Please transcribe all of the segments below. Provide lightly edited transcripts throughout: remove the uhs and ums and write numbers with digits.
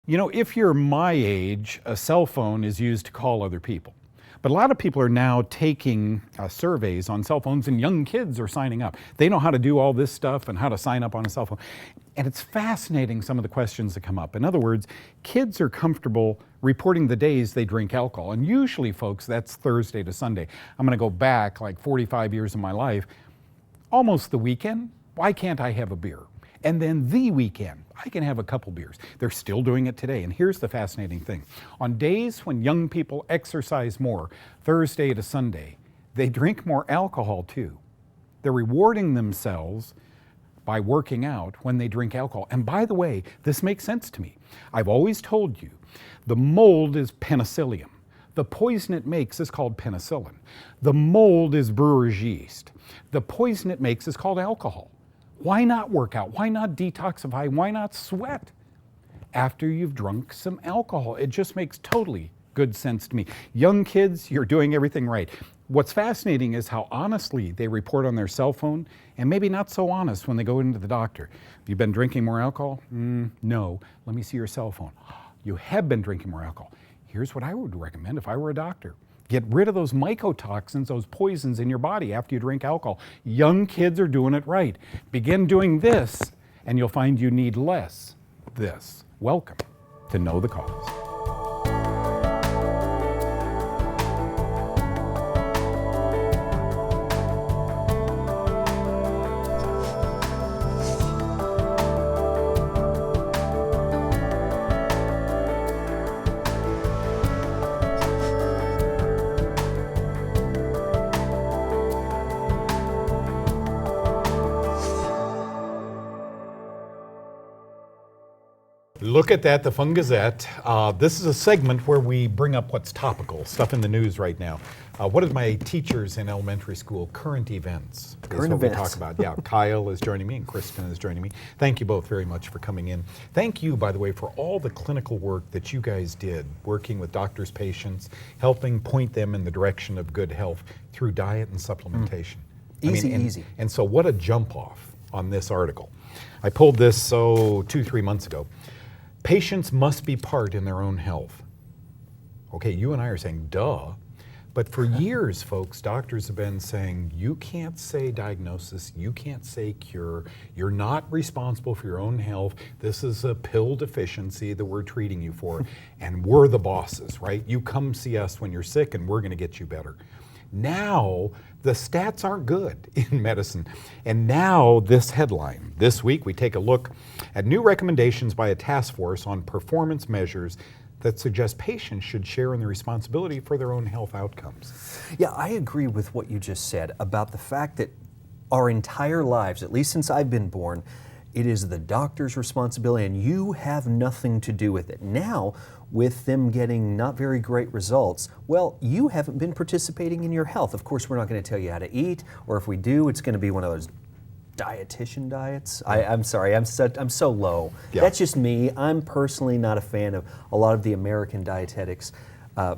You know, if you're my age, a cell phone is used to call other people. But a lot of people are now taking surveys on cell phones, and young kids are signing up. They know how to do all this stuff and how to sign up on a cell phone. And it's fascinating, some of the questions that come up. In other words, kids are comfortable reporting the days they drink alcohol. And usually, folks, that's Thursday to Sunday. I'm going to go back like 45 years of my life. Almost the weekend, why can't I have a beer? And then the weekend, I can have a couple beers. They're still doing it today. And here's the fascinating thing. On days when young people exercise more, Thursday to Sunday, they drink more alcohol too. They're rewarding themselves by working out when they drink alcohol. And by the way, this makes sense to me. I've always told you, the mold is penicillium. The poison it makes is called penicillin. The mold is brewer's yeast. The poison it makes is called alcohol. Why not work out? Why not detoxify? Why not sweat after you've drunk some alcohol? It just makes totally good sense to me. Young kids, you're doing everything right. What's fascinating is how honestly they report on their cell phone, and maybe not so honest when they go into the doctor. Have you been drinking more alcohol? No. Let me see your cell phone. You have been drinking more alcohol. Here's what I would recommend if I were a doctor. Get rid of those mycotoxins, those poisons in your body after you drink alcohol. Young kids are doing it right. Begin doing this, and you'll find you need less this. Welcome to Know the Cause. Look at that, the Fun Gazette. This is a segment where we bring up what's topical, stuff in the news right now. What did my teachers in elementary school, current events? Current events. We talk about. Yeah, Kyle is joining me and Kristen is joining me. Thank you both very much for coming in. Thank you, by the way, for all the clinical work that you guys did, working with doctors, patients, helping point them in the direction of good health through diet and supplementation. Easy. And so what a jump off on this article. I pulled this, 2-3 months ago. Patients must be part in their own health. Okay, you and I are saying, duh. But for years, folks, doctors have been saying, you can't say diagnosis, you can't say cure, you're not responsible for your own health, this is a pill deficiency that we're treating you for, and we're the bosses, right? You come see us when you're sick and we're gonna get you better. Now, the stats aren't good in medicine. And now this headline. This week we take a look at new recommendations by a task force on performance measures that suggest patients should share in the responsibility for their own health outcomes. Yeah, I agree with what you just said about the fact that our entire lives, at least since I've been born, it is the doctor's responsibility and you have nothing to do with it. Now, with them getting not very great results, well, you haven't been participating in your health. Of course, we're not going to tell you how to eat, or if we do, it's going to be one of those dietitian diets. I'm sorry, I'm so low. Yeah. That's just me. I'm personally not a fan of a lot of the American dietetics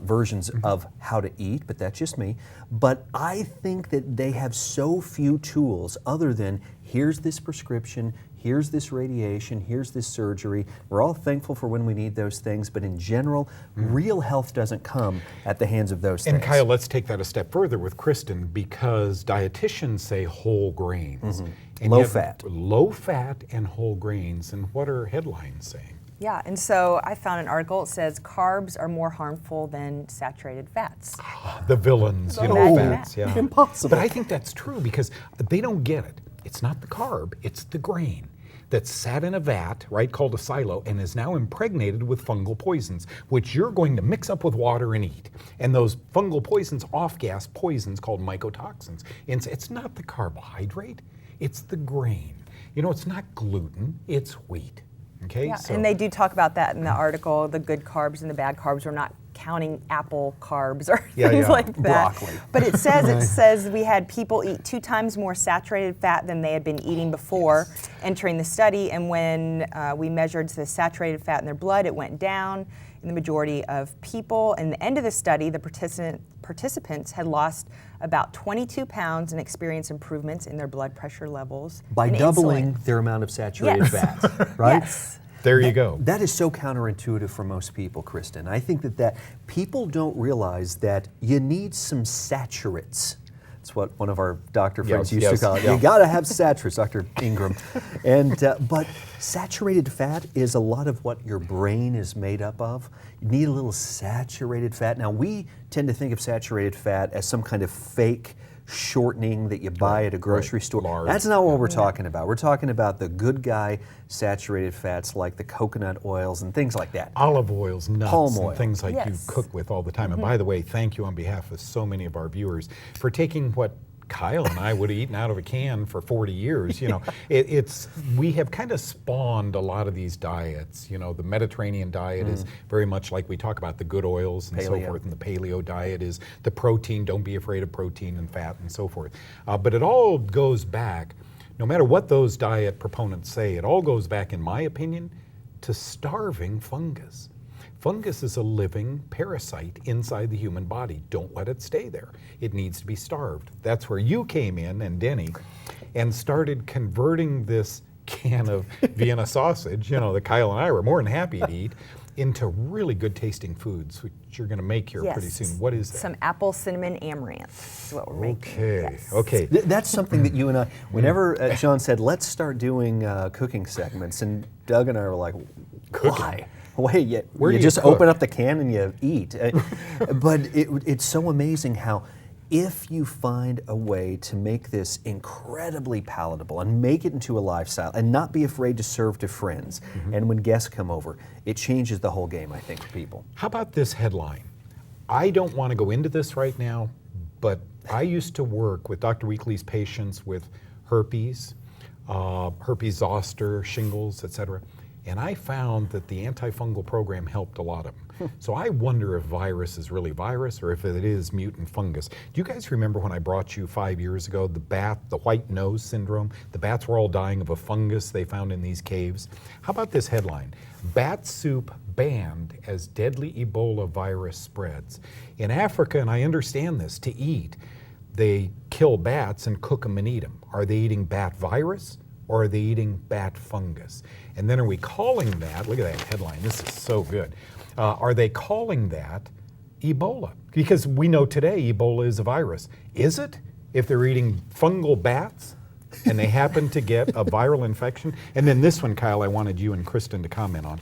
versions of how to eat, but that's just me. But I think that they have so few tools other than here's this prescription, here's this radiation, here's this surgery. We're all thankful for when we need those things, but in general, real health doesn't come at the hands of those things. And Kyle, let's take that a step further with Kristen, because dietitians say whole grains. And low fat. Low fat and whole grains. And what are headlines saying? Yeah, and so I found an article that says carbs are more harmful than saturated fats. The villains, The you know, bad fats. Yeah. Impossible. But I think that's true because they don't get it. It's not the carb, it's the grain that's sat in a vat, right, called a silo, and is now impregnated with fungal poisons, which you're going to mix up with water and eat. And those fungal poisons off-gas poisons called mycotoxins. And it's not the carbohydrate, it's the grain. You know, it's not gluten, it's wheat. Okay, Yeah, and they do talk about that in the article, the good carbs and the bad carbs. We're not counting apple carbs or things like that. Broccoli. But it says we had people eat 2 times more saturated fat than they had been eating before entering the study, and when we measured the saturated fat in their blood, it went down in the majority of people. In the end of the study, the participants had lost about 22 pounds and experienced improvements in their blood pressure levels. By and doubling insulin. their amount of saturated Yes. fat, right? Yes. There you go. That is so counterintuitive for most people, Kristen. I think that people don't realize that you need some saturates. That's what one of our doctor friends used to call it. You got to have saturates, Dr. Ingram. And but saturated fat is a lot of what your brain is made up of. You need a little saturated fat. Now, we tend to think of saturated fat as some kind of fake shortening that you buy at a grocery store. Lard. That's not what we're talking about. We're talking about the good guy saturated fats like the coconut oils and things like that. Olive oils, nuts, Palm oil. and things like you Yes. cook with all the time. And by the way, thank you on behalf of so many of our viewers for taking what Kyle and I would have eaten out of a can for 40 years. You know, we have kind of spawned a lot of these diets. You know, the Mediterranean diet is very much like we talk about the good oils and so Paleo. forth, and the paleo diet is the protein. Don't be afraid of protein and fat and so forth. But it all goes back, no matter what those diet proponents say, it all goes back, in my opinion, to starving fungus. Fungus is a living parasite inside the human body. Don't let it stay there. It needs to be starved. That's where you came in, and Denny, and started converting this can of Vienna sausage, you know, that Kyle and I were more than happy to eat, into really good tasting foods, which you're going to make here pretty soon. What is that? Some apple cinnamon amaranth is what we're making. Okay, Yes. okay. That's something that you and I, whenever Sean said, let's start doing cooking segments, and Doug and I were like, why? Wait, Where you do you just cook? open up the can and you eat. But it's so amazing how if you find a way to make this incredibly palatable and make it into a lifestyle and not be afraid to serve to friends, and when guests come over, it changes the whole game, I think, for people. How about this headline? I don't want to go into this right now, but I used to work with Dr. Weekly's patients with herpes, herpes zoster, shingles, etc. And I found that the antifungal program helped a lot of them. So I wonder if virus is really virus or if it is mutant fungus. Do you guys remember when I brought you 5 years ago, the white nose syndrome? The bats were all dying of a fungus they found in these caves. How about this headline? Bat soup banned as deadly Ebola virus spreads. In Africa, and I understand this, to eat, they kill bats and cook them and eat them. Are they eating bat virus? Or are they eating bat fungus? And then are we calling that, look at that headline, this is so good. Are they calling that Ebola? Because we know today Ebola is a virus. Is it? If they're eating fungal bats and they happen to get a viral infection? And then this one, Kyle, I wanted you and Kristen to comment on.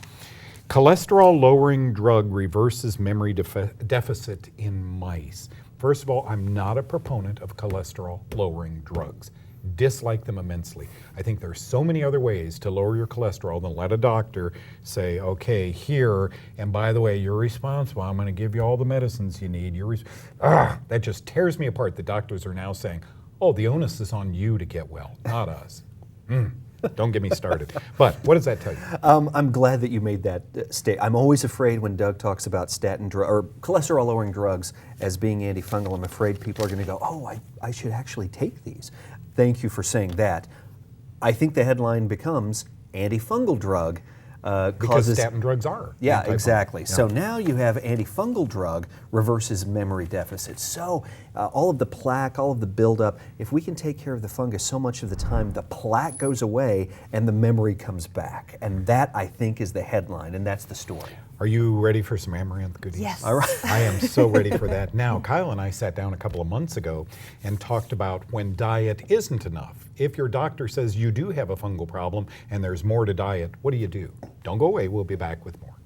Cholesterol lowering drug reverses memory deficit in mice. First of all, I'm not a proponent of cholesterol lowering drugs. Dislike them immensely. I think there's so many other ways to lower your cholesterol than let a doctor say, okay, here, and by the way, you're responsible. I'm going to give you all the medicines you need. That just tears me apart. The doctors are now saying, oh, the onus is on you to get well, not us. Don't get me started. But what does that tell you? I'm glad that you made that statement. I'm always afraid when Doug talks about statin or cholesterol-lowering drugs as being antifungal. I'm afraid people are going to go, oh, I should actually take these. Thank you for saying that. I think the headline becomes antifungal drug Because causes statin drugs are. Yeah, antifungal. exactly. Yeah. So now you have antifungal drug reverses memory deficit. So all of the plaque, all of the buildup, if we can take care of the fungus, so much of the time the plaque goes away and the memory comes back. And that, I think, is the headline, and that's the story. Are you ready for some amaranth goodies? Yes. All right. I am so ready for that. Now, Kyle and I sat down a couple of months ago and talked about when diet isn't enough. If your doctor says you do have a fungal problem and there's more to diet, what do? Don't go away. We'll be back with more.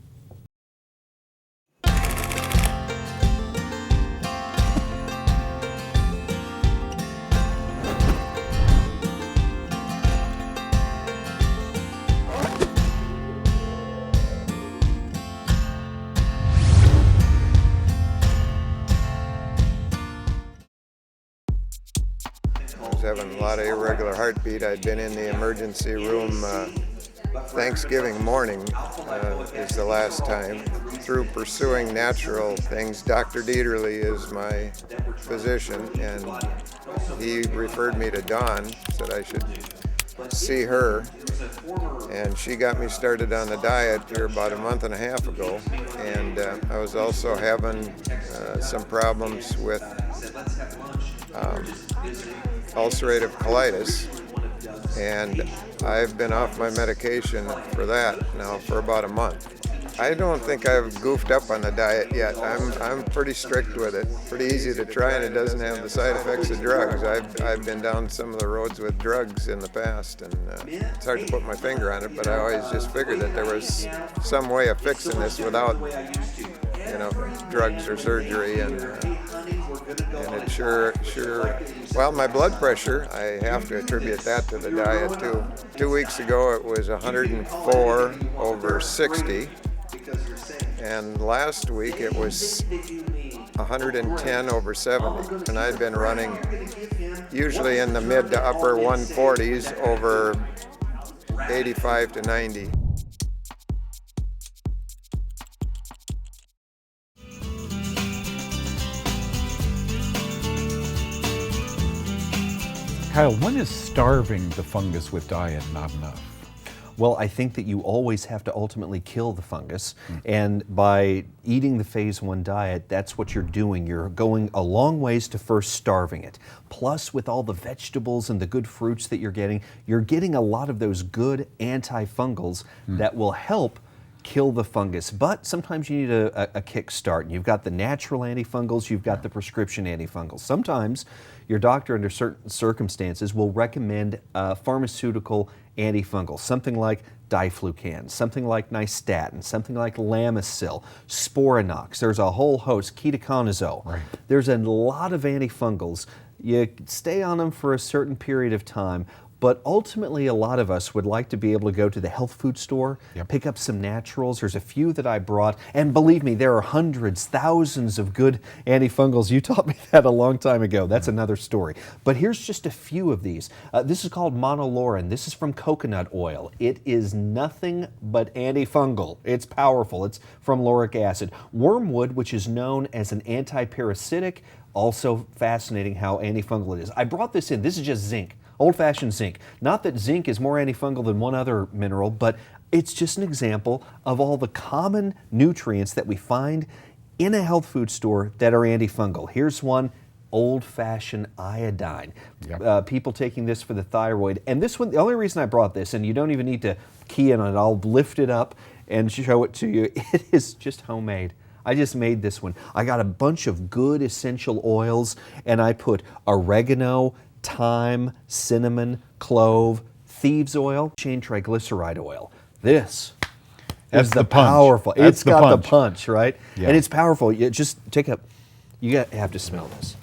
I was having a lot of irregular heartbeat. I'd been in the emergency room Thanksgiving morning is the last time. Through pursuing natural things, Dr. Dieterle is my physician, and he referred me to Dawn, said I should see her, and she got me started on the diet here about a month and a half ago. And I was also having some problems with ulcerative colitis, and I've been off my medication for that now for about a month. I don't think I've goofed up on the diet yet. I'm pretty strict with it. Pretty easy to try, and it doesn't have the side effects of drugs. I've been down some of the roads with drugs in the past, and it's hard to put my finger on it, but I always just figured that there was some way of fixing this without, drugs or surgery, and it sure. Well, my blood pressure, I have to attribute that to the diet too. 2 weeks ago it was 104 over 60. And last week it was 110 over 70. And I'd been running usually in the mid to upper 140s over 85 to 90. Kyle, when is starving the fungus with diet not enough? Well, I think that you always have to ultimately kill the fungus, and by eating the phase 1 diet, that's what you're doing. You're going a long ways to first starving it. Plus, with all the vegetables and the good fruits that you're getting a lot of those good antifungals that will help kill the fungus. But sometimes you need a kickstart. You've got the natural antifungals, you've got the prescription antifungals. Sometimes your doctor, under certain circumstances, will recommend pharmaceutical antifungals, something like diflucan, something like nystatin, something like Lamisil, Sporanox. There's a whole host, ketoconazole. Right. There's a lot of antifungals. You stay on them for a certain period of time, but ultimately a lot of us would like to be able to go to the health food store, pick up some naturals. There's a few that I brought, and believe me, there are hundreds, thousands of good antifungals. You taught me that a long time ago. That's another story. But here's just a few of these. This is called monolaurin. This is from coconut oil. It is nothing but antifungal. It's powerful. It's from lauric acid. Wormwood, which is known as an antiparasitic, also fascinating how antifungal it is. I brought this in. This is just zinc. Old-fashioned zinc. Not that zinc is more antifungal than one other mineral, but it's just an example of all the common nutrients that we find in a health food store that are antifungal. Here's one, old-fashioned iodine. People taking this for the thyroid. And this one, the only reason I brought this, and you don't even need to key in on it, I'll lift it up and show it to you. It is just homemade. I just made this one. I got a bunch of good essential oils, and I put oregano, thyme, cinnamon, clove, thieves oil, chain triglyceride oil. This is the powerful. It's got the punch, right? Yeah. And it's powerful. You just have to smell this.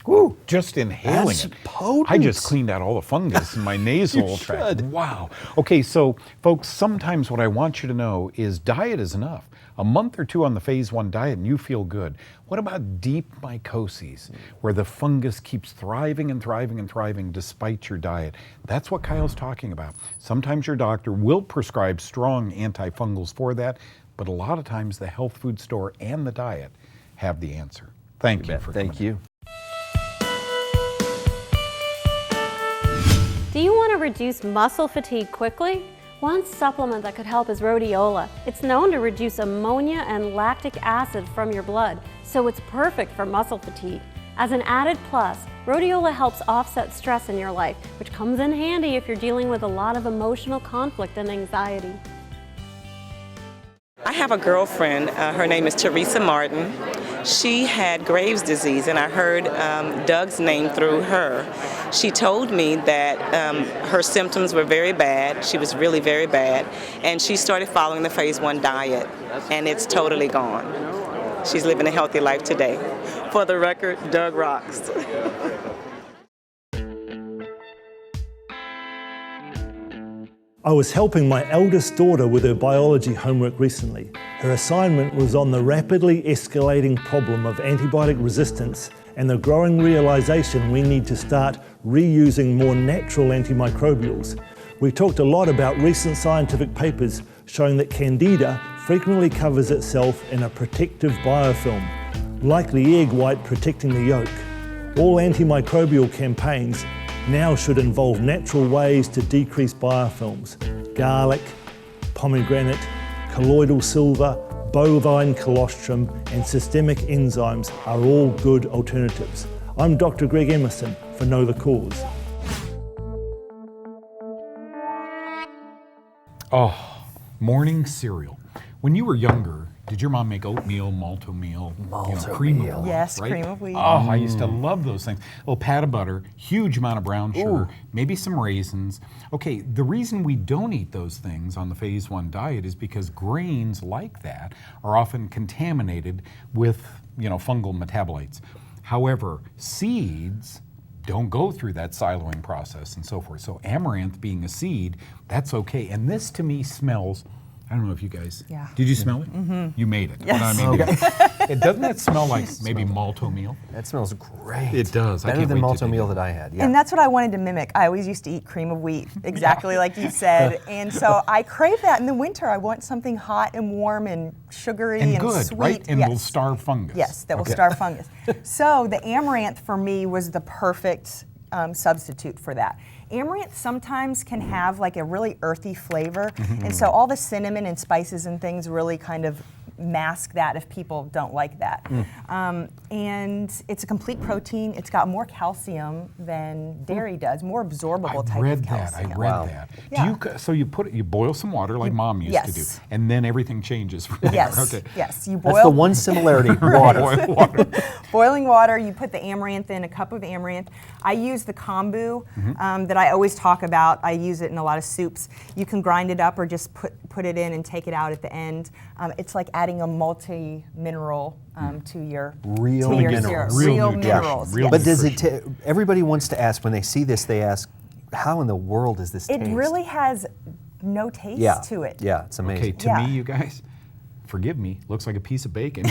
Woo, just inhaling That's it. potent. I just cleaned out all the fungus in my nasal tract. Wow. Okay, so folks, sometimes what I want you to know is diet is enough. A month or two on the phase 1 diet and you feel good. What about deep mycoses, where the fungus keeps thriving and thriving and thriving despite your diet? That's what Kyle's talking about. Sometimes your doctor will prescribe strong antifungals for that, but a lot of times the health food store and the diet have the answer. Thank you for coming. Thank you. Do you want to reduce muscle fatigue quickly? One supplement that could help is rhodiola. It's known to reduce ammonia and lactic acid from your blood, so it's perfect for muscle fatigue. As an added plus, rhodiola helps offset stress in your life, which comes in handy if you're dealing with a lot of emotional conflict and anxiety. I have a girlfriend, her name is Teresa Martin. She had Graves' disease, and I heard Doug's name through her. She told me that her symptoms were very bad. She was really very bad, and she started following the phase 1 diet, and it's totally gone. She's living a healthy life today. For the record, Doug rocks. I was helping my eldest daughter with her biology homework recently. Her assignment was on the rapidly escalating problem of antibiotic resistance and the growing realization we need to start reusing more natural antimicrobials. We talked a lot about recent scientific papers showing that Candida frequently covers itself in a protective biofilm, like the egg white protecting the yolk. All antimicrobial campaigns now should involve natural ways to decrease biofilms. Garlic, pomegranate, colloidal silver, bovine colostrum, and systemic enzymes are all good alternatives. I'm Dr. Greg Emerson for Know the Cause. Oh, morning cereal. When you were younger, did your mom make oatmeal, malto-meal, cream of wheat? Yes, right? cream of wheat. Oh, I used to love those things. A little pat of butter, huge amount of brown sugar, maybe some raisins. Okay, the reason we don't eat those things on the phase 1 diet is because grains like that are often contaminated with, fungal metabolites. However, seeds don't go through that siloing process and so forth. So amaranth being a seed, that's okay. And this to me smells, I don't know if you guys, did you smell it? Mm-hmm. You made it. Yes. Doesn't that smell like maybe malto meal? That smells great. It does. Better than malto meal that I had. Yeah. And that's what I wanted to mimic. I always used to eat cream of wheat, exactly like you said. And so I crave that in the winter. I want something hot and warm and sugary and good, sweet. right? And yes. will starve fungus. Yes, that will starve fungus. So the amaranth for me was the perfect substitute for that. Amaranth sometimes can have like a really earthy flavor, and so all the cinnamon and spices and things really kind of mask that if people don't like that. And it's a complete protein. It's got more calcium than dairy does, more absorbable type of calcium. I read that. Yeah. So you boil some water like Mom used to do, and then everything changes from there. Yes, Okay. yes. You boil. That's the one similarity, water. Boil water. Boiling water, you put the amaranth in, a cup of amaranth. I use the kombu that I always talk about. I use it in a lot of soups. You can grind it up or just put it in and take it out at the end. It's like adding a multi-mineral to your Real to your minerals. syrup. Real Real nutrition. minerals. Real yes. But does it? Everybody wants to ask when they see this. They ask, "How in the world does this It taste?" really has no taste to it. Yeah, it's amazing. Okay, to Yeah. me, you guys, forgive me, looks like a piece of bacon.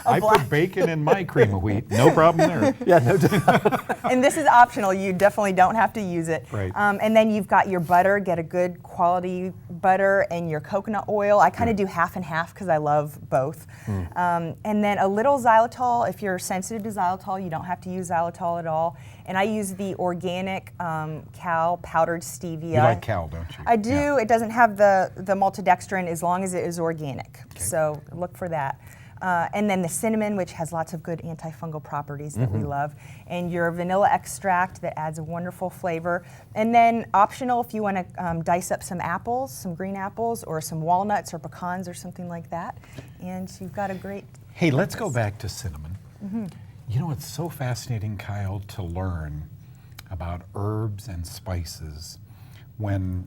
I put bacon in my cream of wheat. No problem there. Yeah, no doubt. And this is optional. You definitely don't have to use it. Right. And then you've got your butter. Get a good quality butter and your coconut oil. I kind of do half and half because I love both. And then a little xylitol. If you're sensitive to xylitol, you don't have to use xylitol at all. And I use the organic cow powdered stevia. You like cow, don't you? I do. Yeah. It doesn't have the maltodextrin as long as it is organic. So look for that. And then the cinnamon, which has lots of good antifungal properties that we love. And your vanilla extract that adds a wonderful flavor. And then optional if you want to dice up some apples, some green apples, or some walnuts or pecans or something like that. And you've got a great... Hey, let's go back to cinnamon. You know, it's so fascinating, Kyle, to learn about herbs and spices.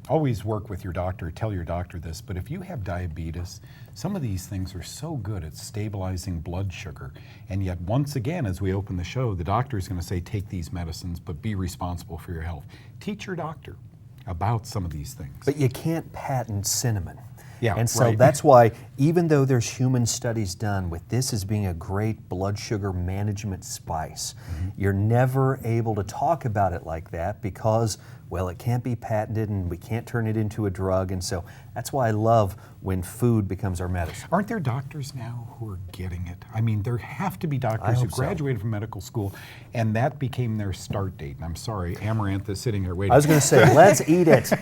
Always work with your doctor, tell your doctor this, but if you have diabetes, some of these things are so good at stabilizing blood sugar. And yet, once again, as we open the show, the doctor is going to say, take these medicines, but be responsible for your health. Teach your doctor about some of these things. But you can't patent cinnamon. Yeah, and so right. that's why, even though there's human studies done with this as being a great blood sugar management spice, you're never able to talk about it like that because, well, it can't be patented and we can't turn it into a drug. And so that's why I love when food becomes our medicine. Aren't there doctors now who are getting it? I mean, there have to be doctors who hope so. graduated from medical school, and that became their start date. And I'm sorry, Amaranth is sitting here waiting. I was going to say, let's eat it.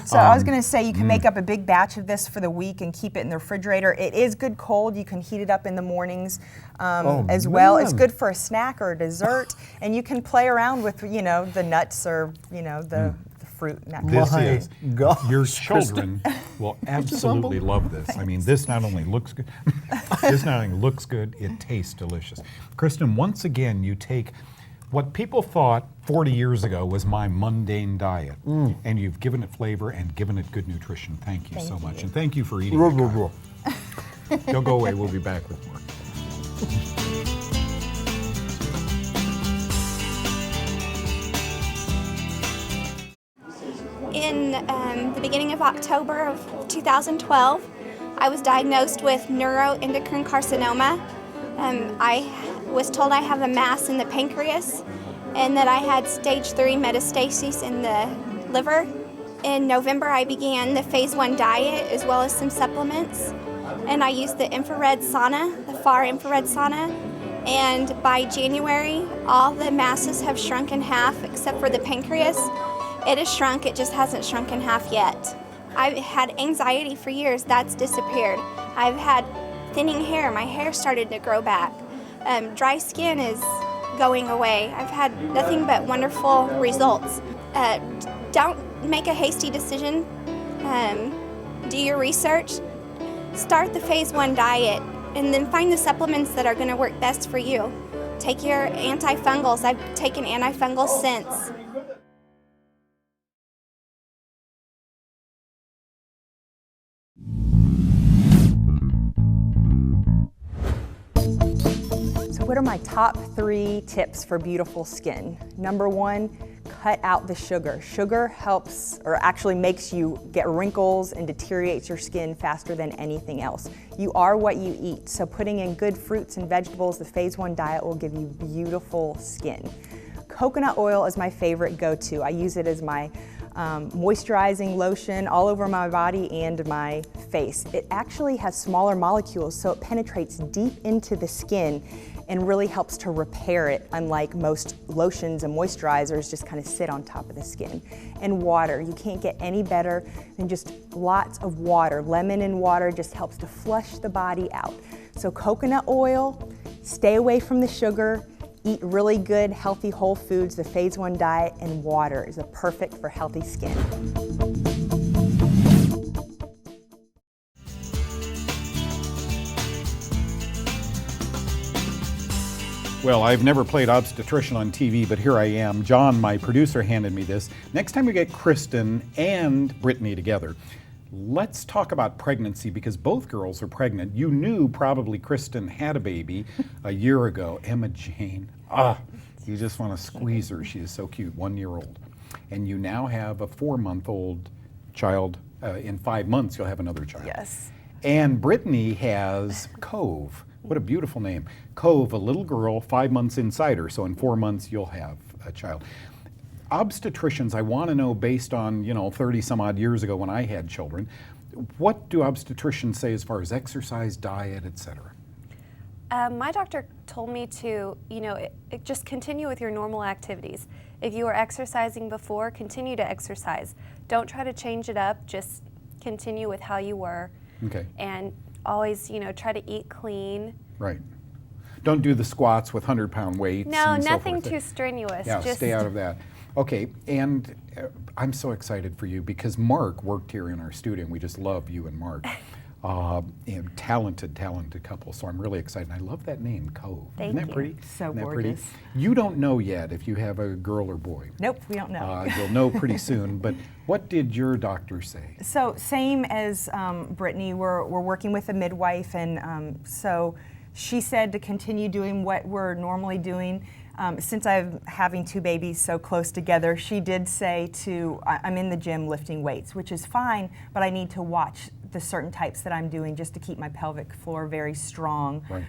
So I was going to say you can make up a big batch of this for the week and keep it in the refrigerator. It is good cold. You can heat it up in the mornings as well. It's good for a snack or a dessert, and you can play around with the nuts or the fruit. And that This My is, gosh, your children will absolutely love this. I mean, this not only looks good, it tastes delicious. Kristen, once again, you take what people thought 40 years ago was my mundane diet, and you've given it flavor and given it good nutrition. Thank you so much. And thank you for eating it, Kyle. Don't go away. We'll be back with more. In the beginning of October of 2012, I was diagnosed with neuroendocrine carcinoma. I was told I have a mass in the pancreas and that I had stage 3 metastases in the liver. In November, I began the phase 1 diet as well as some supplements, and I used the infrared sauna, the far infrared sauna, and by January, all the masses have shrunk in half except for the pancreas. It has shrunk, it just hasn't shrunk in half yet. I've had anxiety for years, that's disappeared. I've had thinning hair, my hair started to grow back. Dry skin is going away. I've had nothing but wonderful results. Don't make a hasty decision. Do your research, start the phase 1 diet, and then find the supplements that are going to work best for you. Take your antifungals. I've taken antifungals since. So what are my top 3 tips for beautiful skin? Number 1, cut out the sugar. Sugar helps, or actually makes you get wrinkles and deteriorates your skin faster than anything else. You are what you eat, so putting in good fruits and vegetables, the phase 1 diet will give you beautiful skin. Coconut oil is my favorite go-to. I use it as my moisturizing lotion all over my body and my face. It actually has smaller molecules, so it penetrates deep into the skin and really helps to repair it, unlike most lotions and moisturizers just kind of sit on top of the skin. And water, you can't get any better than just lots of water. Lemon and water just helps to flush the body out. So coconut oil, stay away from the sugar, eat really good, healthy whole foods. The phase 1 diet and water is perfect for healthy skin. Well, I've never played obstetrician on TV, but here I am. John, my producer, handed me this. Next time we get Kristen and Brittany together, let's talk about pregnancy, because both girls are pregnant. You knew probably Kristen had a baby a year ago. Emma Jane, you just want to squeeze her. She is so cute, 1-year-old. And you now have a 4-month-old child. In 5 months, you'll have another child. Yes. And Brittany has Cove. What a beautiful name. Cove, a little girl, 5 months inside her, so in 4 months you'll have a child. Obstetricians, I want to know, based on 30 some odd years ago when I had children, what do obstetricians say as far as exercise, diet, etc.? My doctor told me to, just continue with your normal activities. If you were exercising before, continue to exercise. Don't try to change it up, just continue with how you were. Okay. And always, try to eat clean. Right. Don't do the squats with 100-pound weights. No, and nothing so forth. too strenuous. Yeah, just stay out of that. Okay, and I'm so excited for you because Mark worked here in our studio, and we just love you and Mark. Talented couple, so I'm really excited. And I love that name, Cove. Thank Isn't that you. pretty? So Isn't that gorgeous. Pretty? You don't know yet if you have a girl or boy. Nope, we don't know. You'll know pretty soon, but what did your doctor say? So same as Brittany, we're working with a midwife, and so she said to continue doing what we're normally doing. Since I'm having 2 babies so close together, she did say I'm in the gym lifting weights, which is fine, but I need to watch the certain types that I'm doing just to keep my pelvic floor very strong. Right.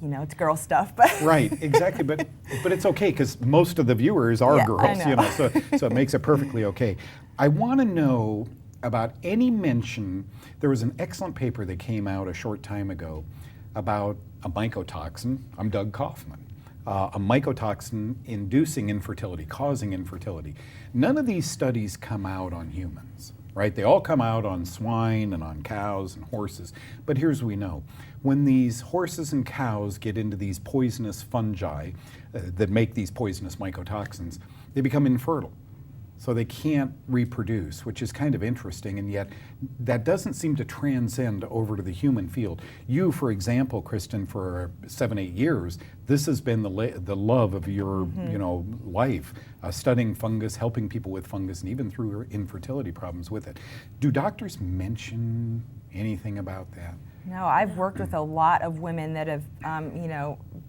It's girl stuff, but right, exactly. But it's okay because most of the viewers are girls, I know. So it makes it perfectly okay. I want to know about any mention. There was an excellent paper that came out a short time ago about a mycotoxin. I'm Doug Kaufman. A mycotoxin inducing infertility, causing infertility. None of these studies come out on humans, right? They all come out on swine and on cows and horses. But here's what we know. When these horses and cows get into these poisonous fungi that make these poisonous mycotoxins, they become infertile. So they can't reproduce, which is kind of interesting, and yet that doesn't seem to transcend over to the human field. You, for example, Kristen, for 7-8 years, this has been the love of your life, studying fungus, helping people with fungus, and even through infertility problems with it. Do doctors mention anything about that? No, I've worked with a lot of women that have,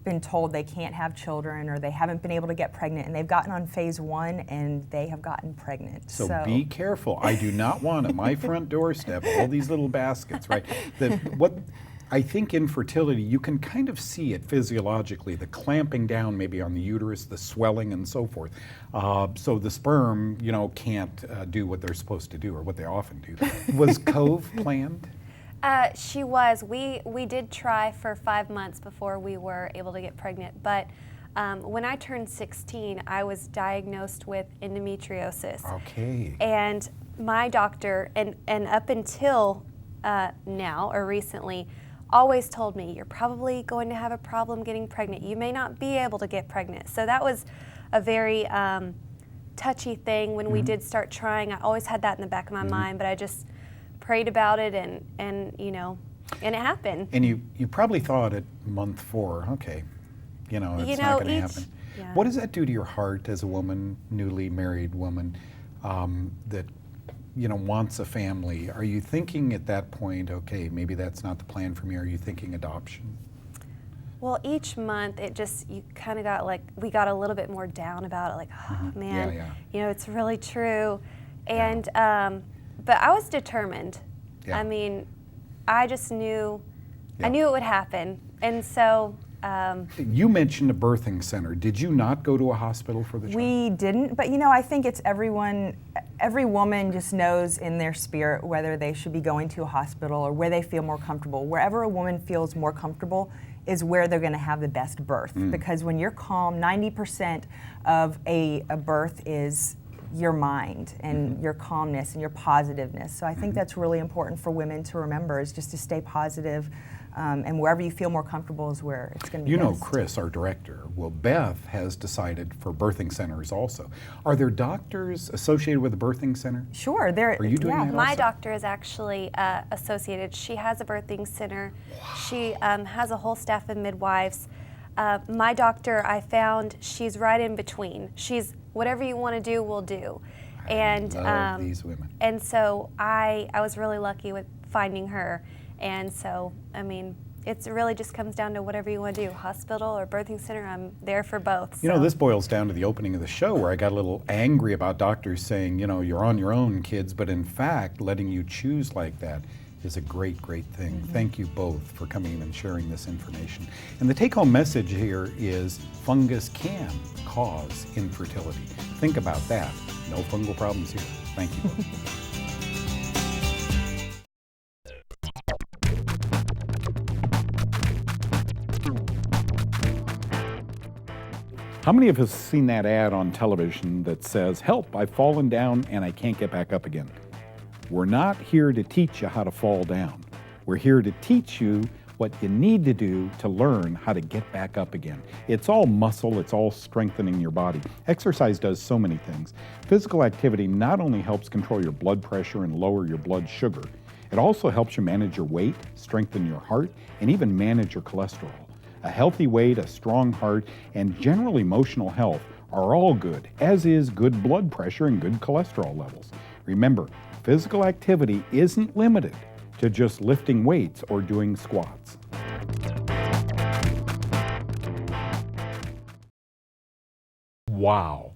been told they can't have children or they haven't been able to get pregnant, and they've gotten on phase 1 and they have gotten pregnant. So be careful. I do not want at my front doorstep all these little baskets, right? I think infertility, you can kind of see it physiologically, the clamping down maybe on the uterus, the swelling and so forth. So the sperm, can't do what they're supposed to do or what they often do. Was Cove planned? She was. We did try for 5 months before we were able to get pregnant, but when I turned 16, I was diagnosed with endometriosis. Okay. And my doctor, and up until now or recently, always told me, you're probably going to have a problem getting pregnant. You may not be able to get pregnant. So that was a very touchy thing when we did start trying. I always had that in the back of my mind, but I just prayed about it and you know, and it happened. And you probably thought at month 4, okay, you know, it's not going to happen. Yeah. What does that do to your heart as a woman, newly married woman, that, you know, wants a family? Are you thinking at that point, okay, maybe that's not the plan for me? Are you thinking adoption? Well, each month it just, you kind of got like, we got a little bit more down about it, like, oh man, you know, it's really true. And, but I was determined. Yeah. I mean, I just knew, I knew it would happen. And so, You mentioned a birthing center. Did you not go to a hospital for the child? We didn't, but you know, I think it's every woman just knows in their spirit whether they should be going to a hospital or where they feel more comfortable. Wherever a woman feels more comfortable is where they're going to have the best birth. Because when you're calm, 90% of a birth is your mind and your calmness and your positiveness. So I think that's really important for women to remember, is just to stay positive. And wherever you feel more comfortable is where it's going to be You know, best. Chris, our director, well, Beth has decided for birthing centers also. Are there doctors associated with a birthing center? Sure, there. Are you doing that my also? doctor is actually associated. She has a birthing center. She has a whole staff of midwives. My doctor, I found, she's right in between. She's whatever you want to do, we'll do. And love these women. And so I was really lucky with finding her. And so, I mean, it really just comes down to whatever you want to do, hospital or birthing center. I'm there for both. You know, so. this boils down to the opening of the show where I got a little angry about doctors saying, you know, you're on your own, kids, but in fact, letting you choose like that is a great, great thing. Thank you both for coming in and sharing this information. And the take-home message here is fungus can cause infertility. Think about that. No fungal problems here. Thank you both. How many of us have seen that ad on television that says, "Help, I've fallen down and I can't get back up again"? We're not here to teach you how to fall down. We're here to teach you what you need to do to learn how to get back up again. It's all muscle, it's all strengthening your body. Exercise does so many things. Physical activity not only helps control your blood pressure and lower your blood sugar, it also helps you manage your weight, strengthen your heart, and even manage your cholesterol. A healthy weight, a strong heart, and general emotional health are all good, as is good blood pressure and good cholesterol levels. Remember, physical activity isn't limited to just lifting weights or doing squats. Wow.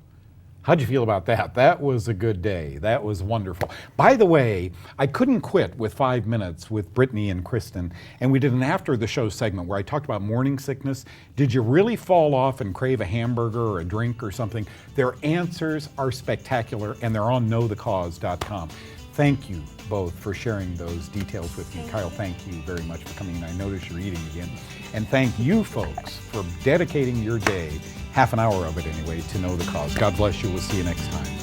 How'd you feel about that? That was a good day. That was wonderful. By the way, I couldn't quit with 5 minutes with Brittany and Kristen, and we did an after the show segment where I talked about morning sickness. Did you really fall off and crave a hamburger or a drink or something? Their answers are spectacular, and they're on knowthecause.com. Thank you both for sharing those details with me. Kyle, thank you very much for coming in. I notice you're eating again. And thank you folks for dedicating your day, half an hour of it anyway, to Know the Cause. God bless you. We'll see you next time.